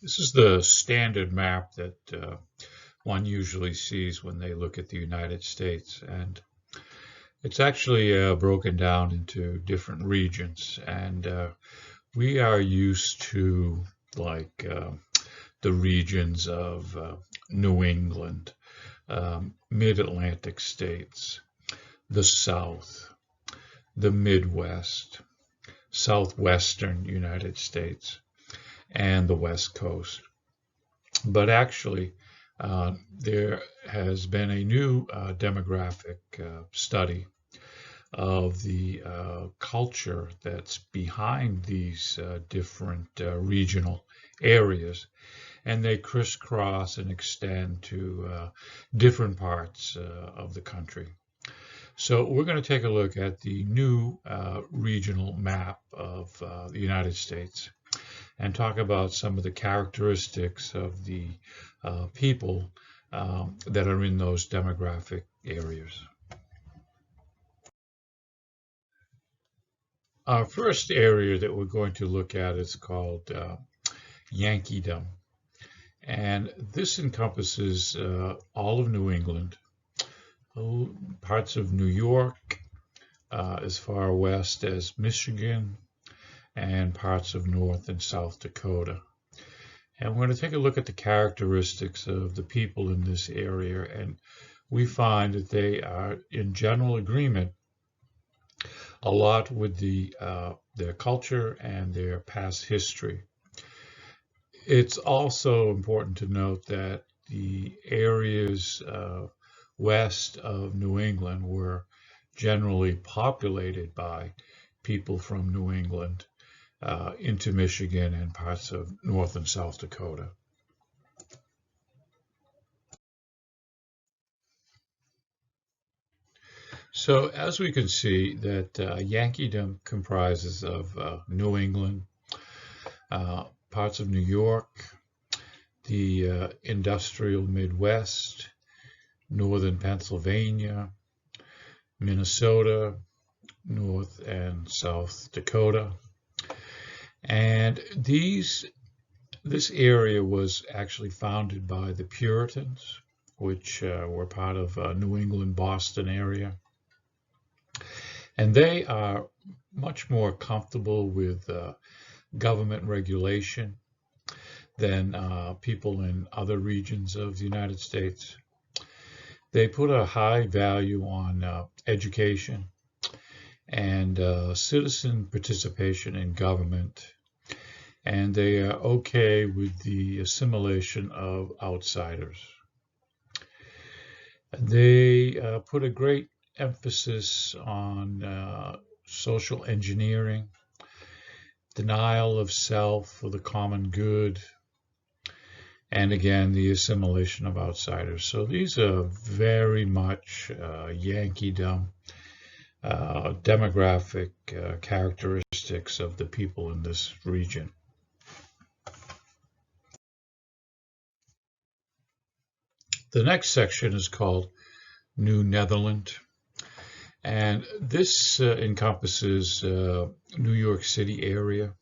This is the standard map that one usually sees when they look at the United States, and it's actually broken down into different regions, and we are used to like the regions of New England, mid-Atlantic states, the South, the Midwest, Southwestern United States, and the West Coast. But actually, there has been a new demographic study of the culture that's behind these different regional areas, and they crisscross and extend to different parts of the country. So we're going to take a look at the new regional map of the United States and talk about some of the characteristics of the people that are in those demographic areas. Our first area that we're going to look at is called Yankeedom. And this encompasses all of New England, parts of New York, as far west as Michigan, and parts of North and South Dakota. And we're going to take a look at the characteristics of the people in this area, and we find that they are in general agreement a lot with their culture and their past history. It's also important to note that the areas west of New England were generally populated by people from New England into Michigan and parts of North and South Dakota. So as we can see that Yankeedom comprises of New England, parts of New York, the industrial Midwest, northern Pennsylvania, Minnesota, North and South Dakota. And this area was actually founded by the Puritans, which were part of New England, Boston area. And they are much more comfortable with government regulation than people in other regions of the United States. They put a high value on education and citizen participation in government, and they are okay with the assimilation of outsiders. They put a great emphasis on social engineering, denial of self for the common good, and again, the assimilation of outsiders. So these are very much Yankeedom demographic characteristics of the people in this region. The next section is called New Netherland, and this encompasses New York City area,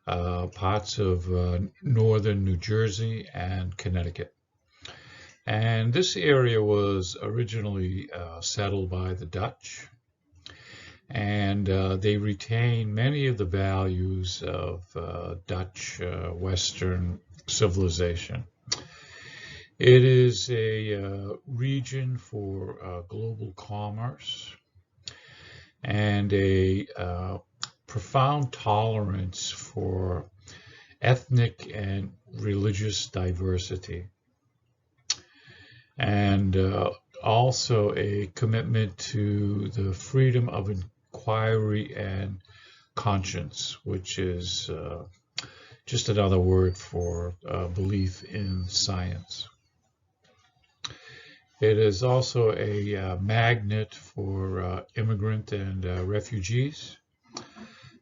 parts of northern New Jersey and Connecticut. And this area was originally settled by the Dutch, and they retain many of the values of Dutch Western civilization. It is a region for global commerce and a profound tolerance for ethnic and religious diversity, and also a commitment to the freedom of inquiry and conscience, which is just another word for belief in science. It is also a magnet for immigrant and refugees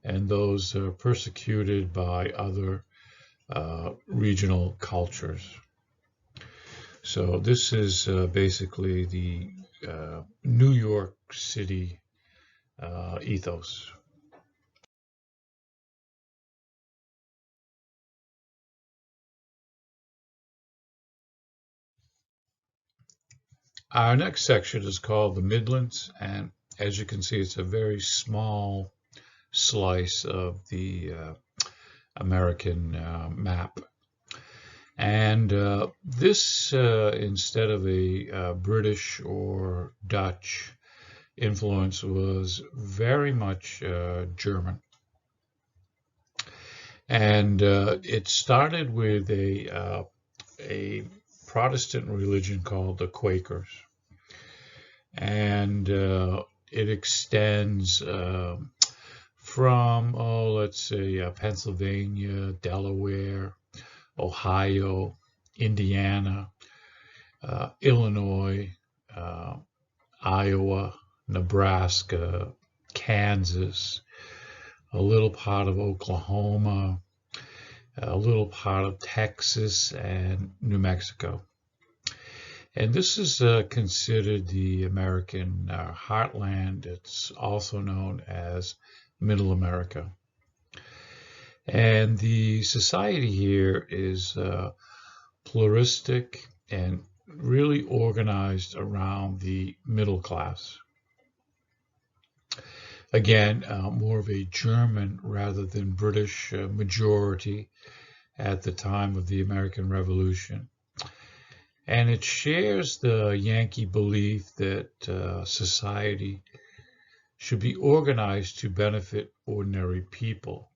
and those persecuted by other regional cultures. So this is basically the New York City ethos. Our next section is called the Midlands, and as you can see, it's a very small slice of the American map. And this, instead of a British or Dutch influence, was very much German. And it started with a Protestant religion called the Quakers. And it extends from, let's say, Pennsylvania, Delaware, Ohio, Indiana, Illinois, Iowa, Nebraska, Kansas, a little part of Oklahoma, a little part of Texas, and New Mexico. And this is considered the American heartland. It's also known as Middle America. And the society here is pluralistic and really organized around the middle class. Again, more of a German rather than British majority at the time of the American Revolution. And it shares the Yankee belief that society should be organized to benefit ordinary people.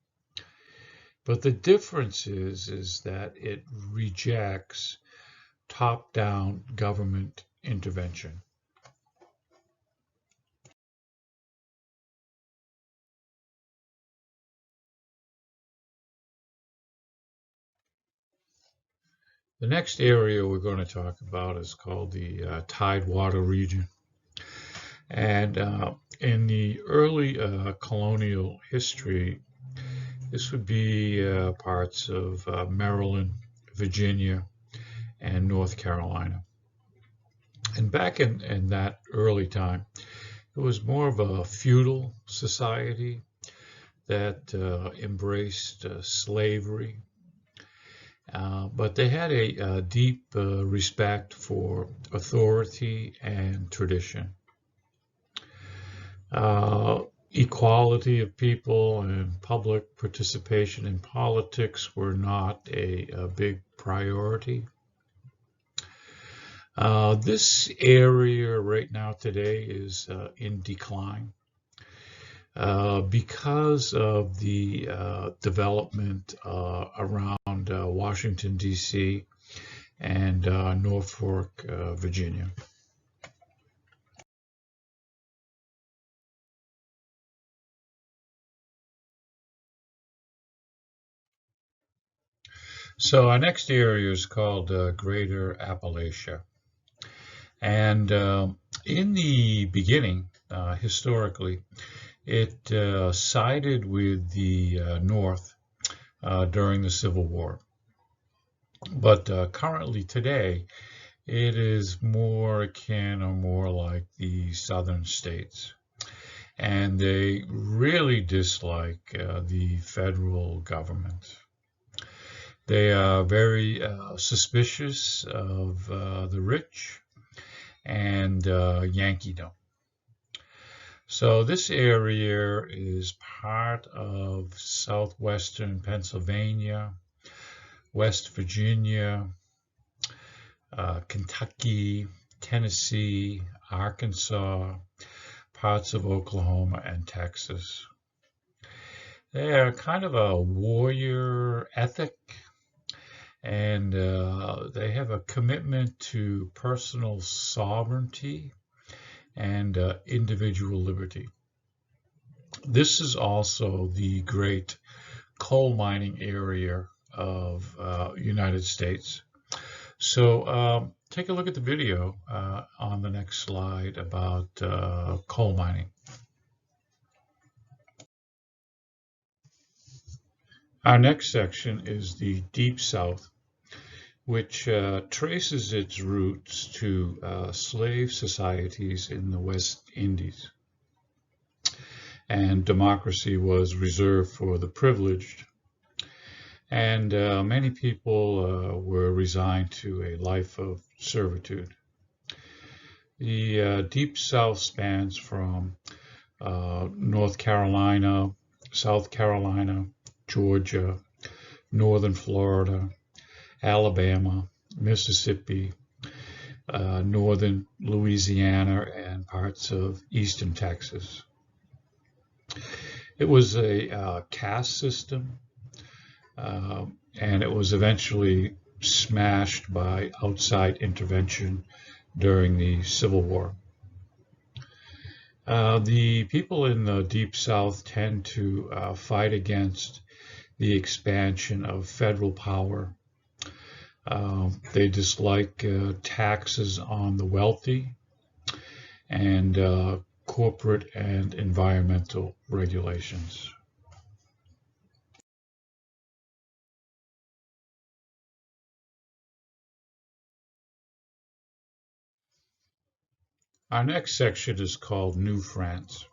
But the difference is that it rejects top-down government intervention. The next area we're going to talk about is called the Tidewater region. And in the early colonial history, this would be parts of Maryland, Virginia, and North Carolina. And back in that early time, it was more of a feudal society that embraced slavery. But they had a deep respect for authority and tradition. Equality of people and public participation in politics were not a big priority. This area right now today is in decline because of the development around Washington, D.C. and Norfolk, Virginia. So our next area is called Greater Appalachia. And in the beginning, historically, it sided with the North during the Civil War. But currently today, it is more akin or more like the southern states. And they really dislike the federal government. They are very suspicious of the rich and Yankeedom. So this area is part of southwestern Pennsylvania, West Virginia, Kentucky, Tennessee, Arkansas, parts of Oklahoma, and Texas. They are kind of a warrior ethic, and they have a commitment to personal sovereignty and individual liberty. This is also the great coal mining area of United States. So take a look at the video on the next slide about coal mining. Our next section is the Deep South, which traces its roots to slave societies in the West Indies. And democracy was reserved for the privileged. And many people were resigned to a life of servitude. The Deep South spans from North Carolina, South Carolina, Georgia, northern Florida, Alabama, Mississippi, northern Louisiana, and parts of eastern Texas. It was a caste system, and it was eventually smashed by outside intervention during the Civil War. The people in the Deep South tend to fight against the expansion of federal power. They dislike taxes on the wealthy and corporate and environmental regulations. Our next section is called New France.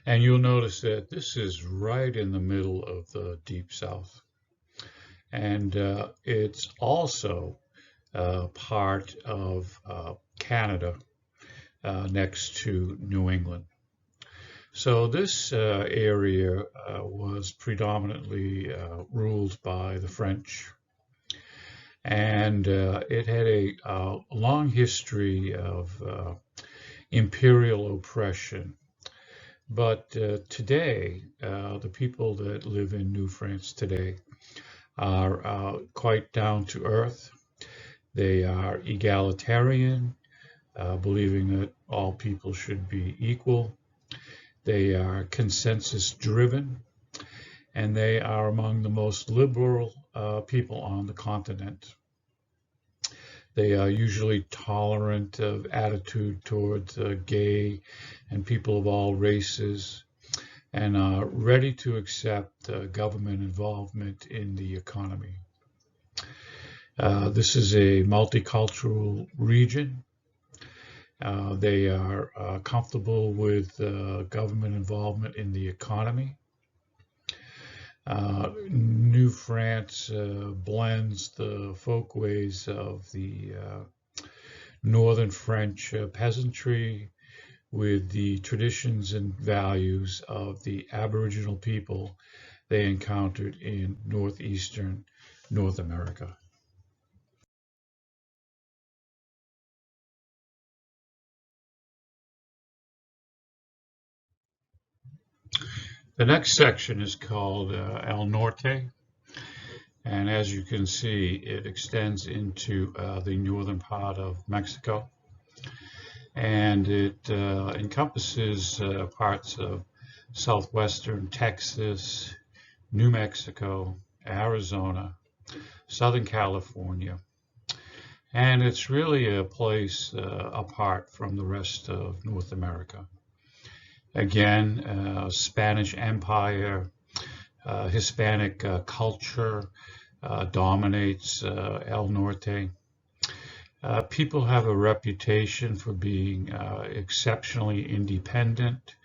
And you'll notice that this is right in the middle of the Deep South. And it's also part of Canada next to New England. So this area was predominantly ruled by the French, and it had a long history of imperial oppression. But today, the people that live in New France today are quite down to earth. They are egalitarian, believing that all people should be equal. They are consensus driven, and they are among the most liberal people on the continent. They are usually tolerant of attitude towards gay and people of all races, and are ready to accept government involvement in the economy. This is a multicultural region. They are comfortable with government involvement in the economy. New France blends the folkways of the northern French peasantry with the traditions and values of the Aboriginal people they encountered in northeastern North America. The next section is called El Norte, and as you can see, it extends into the northern part of Mexico, and it encompasses parts of southwestern Texas, New Mexico, Arizona, Southern California, and it's really a place apart from the rest of North America. Again, Spanish Empire, Hispanic culture dominates El Norte. People have a reputation for being exceptionally independent,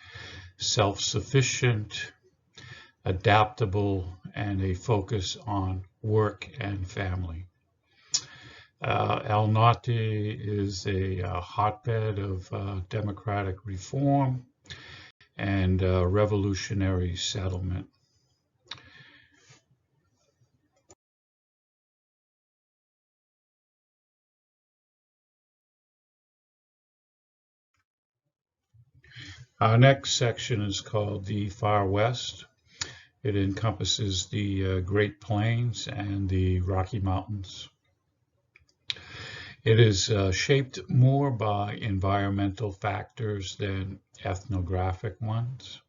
self-sufficient, adaptable, and a focus on work and family. El Norte is a hotbed of democratic reform and revolutionary settlement. Our next section is called the Far West. It encompasses the Great Plains and the Rocky Mountains. It is shaped more by environmental factors than ethnographic ones.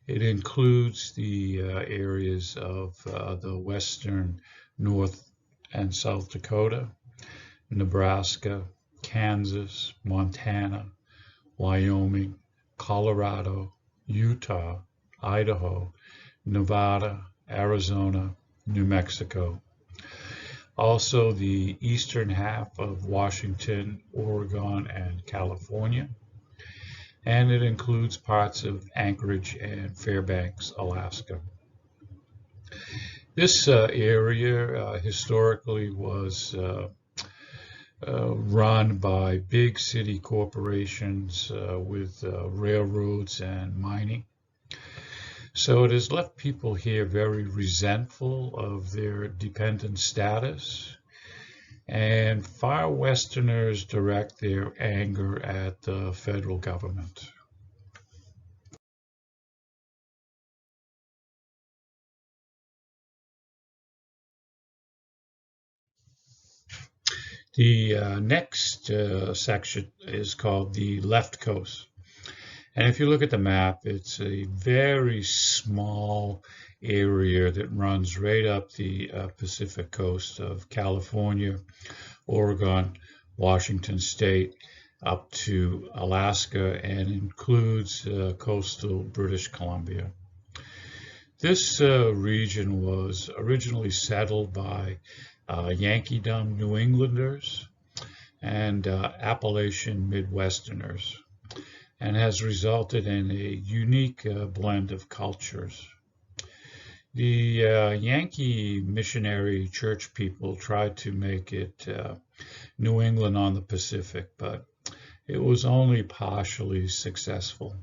It includes the areas of the western North and South Dakota, Nebraska, Kansas, Montana, Wyoming, Colorado, Utah, Idaho, Nevada, Arizona, New Mexico. Also the eastern half of Washington, Oregon, and California. And it includes parts of Anchorage and Fairbanks, Alaska. This area historically was run by big city corporations with railroads and mining. So it has left people here very resentful of their dependent status, and far Westerners direct their anger at the federal government. The next section is called the left coast. And if you look at the map, it's a very small area that runs right up the Pacific coast of California, Oregon, Washington State, up to Alaska, and includes coastal British Columbia. This region was originally settled by Yankeedom New Englanders and Appalachian Midwesterners, and has resulted in a unique blend of cultures. The Yankee missionary church people tried to make it New England on the Pacific, but it was only partially successful.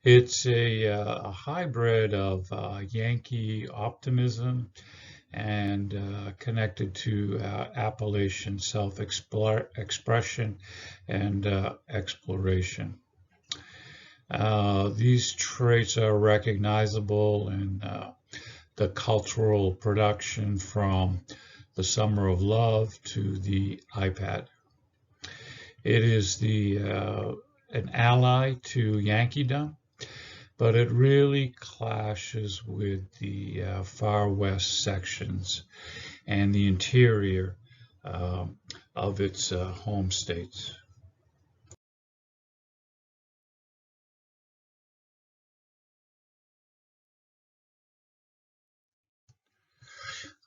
It's a hybrid of Yankee optimism and connected to Appalachian self-expression and exploration. These traits are recognizable in the cultural production from the Summer of Love to the iPad. It is an ally to Yankeedom, but it really clashes with the far west sections and the interior of its home states.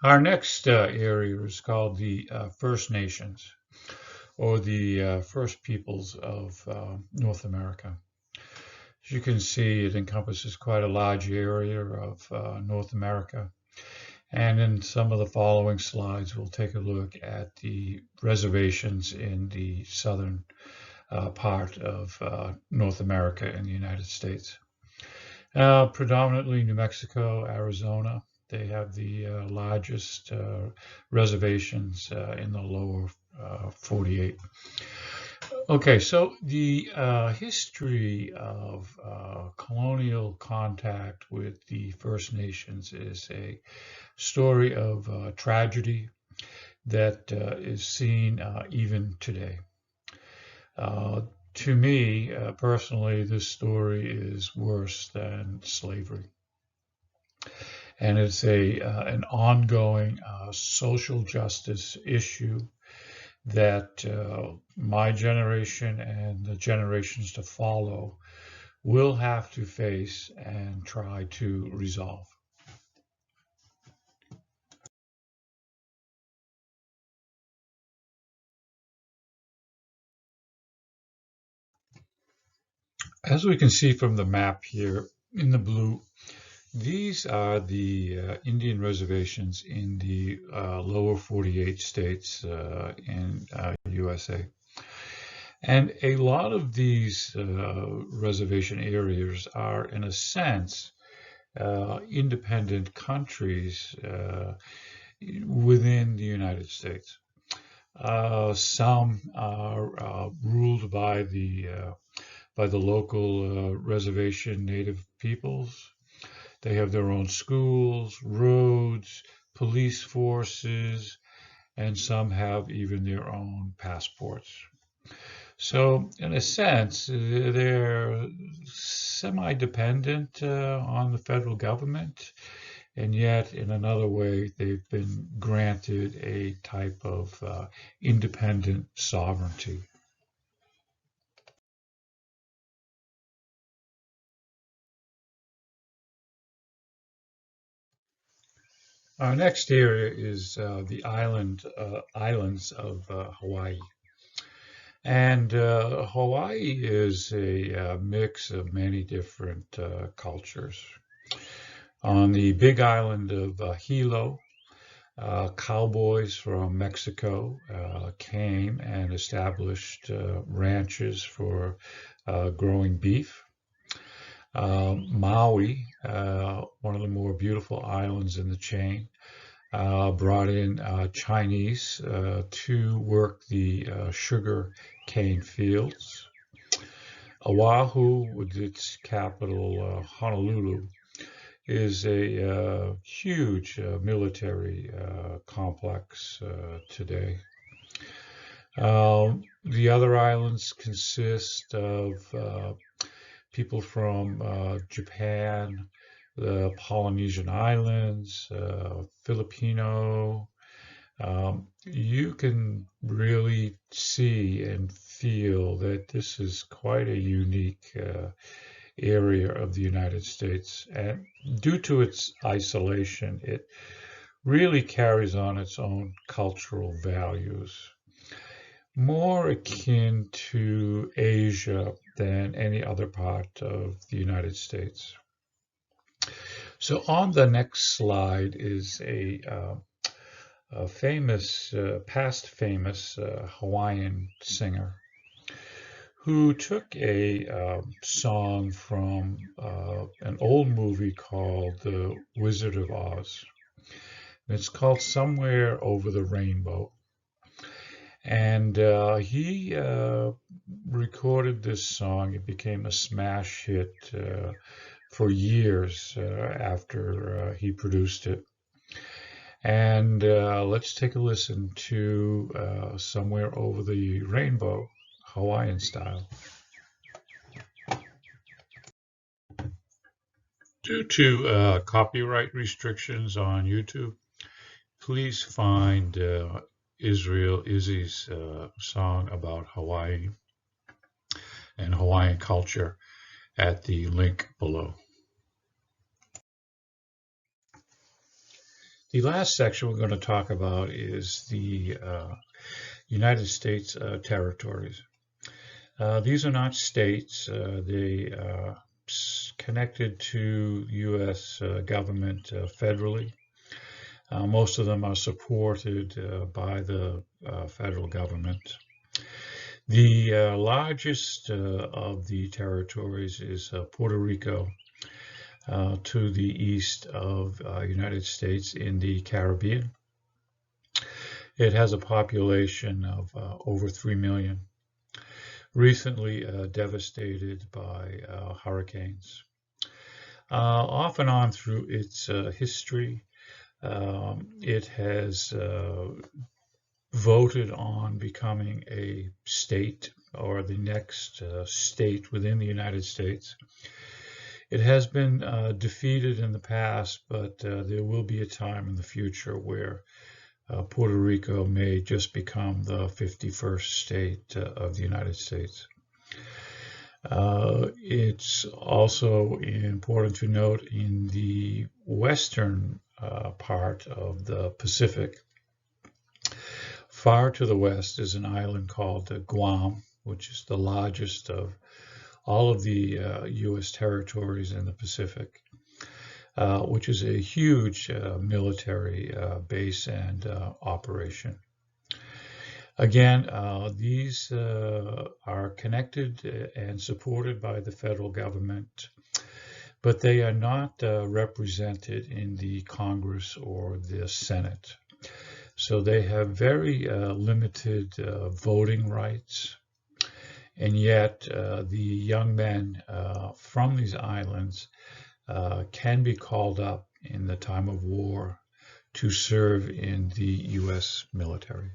Our next area is called the First Nations, or the First Peoples of North America. As you can see, it encompasses quite a large area of North America. And in some of the following slides, we'll take a look at the reservations in the southern part of North America in the United States. Predominantly New Mexico, Arizona. They have the largest reservations in the lower 48. Okay, so the history of colonial contact with the First Nations is a story of tragedy that is seen even today. To me, personally, this story is worse than slavery. And it's an ongoing social justice issue that my generation and the generations to follow will have to face and try to resolve. As we can see from the map here in the blue, these are the Indian reservations in the lower 48 states in USA. And a lot of these reservation areas are, in a sense, independent countries within the United States. Some are ruled by the local reservation native peoples. They have their own schools, roads, police forces, and some have even their own passports. So, in a sense, they're semi-dependent on the federal government, and yet, in another way, they've been granted a type of independent sovereignty. Our next area is the islands of Hawaii. And Hawaii is a mix of many different cultures. On the big island of Hilo, Cowboys from Mexico came and established ranches for growing beef. Maui, one of the more beautiful islands in the chain, brought in Chinese to work the sugar cane fields. Oahu, with its capital Honolulu, is a huge military complex today. The other islands consist of people from Japan, the Polynesian Islands, Filipino. You can really see and feel that this is quite a unique area of the United States. And due to its isolation, it really carries on its own cultural values, more akin to Asia than any other part of the United States. So on the next slide is a famous, past famous Hawaiian singer who took a song from an old movie called The Wizard of Oz. And it's called Somewhere Over the Rainbow. And he recorded this song. It became a smash hit for years after he produced it. And let's take a listen to Somewhere Over the Rainbow, Hawaiian style. Due to copyright restrictions on YouTube, please find Israel Izzy's song about Hawaii and Hawaiian culture at the link below. The last section we're going to talk about is the United States territories. These are not states. They are connected to U.S. government federally. Most of them are supported by the federal government. The largest of the territories is Puerto Rico, to the east of United States in the Caribbean. It has a population of over 3 million, recently devastated by hurricanes. Off and on through its history, it has voted on becoming a state, or the next state within the United States. It has been defeated in the past, but there will be a time in the future where Puerto Rico may just become the 51st state of the United States. It's also important to note in the western part of the Pacific, far to the west is an island called Guam, which is the largest of all of the U.S. territories in the Pacific, which is a huge military base and operation. Again, these are connected and supported by the federal government, but they are not represented in the Congress or the Senate. So they have very limited voting rights. And yet the young men from these islands can be called up in the time of war to serve in the U.S. military.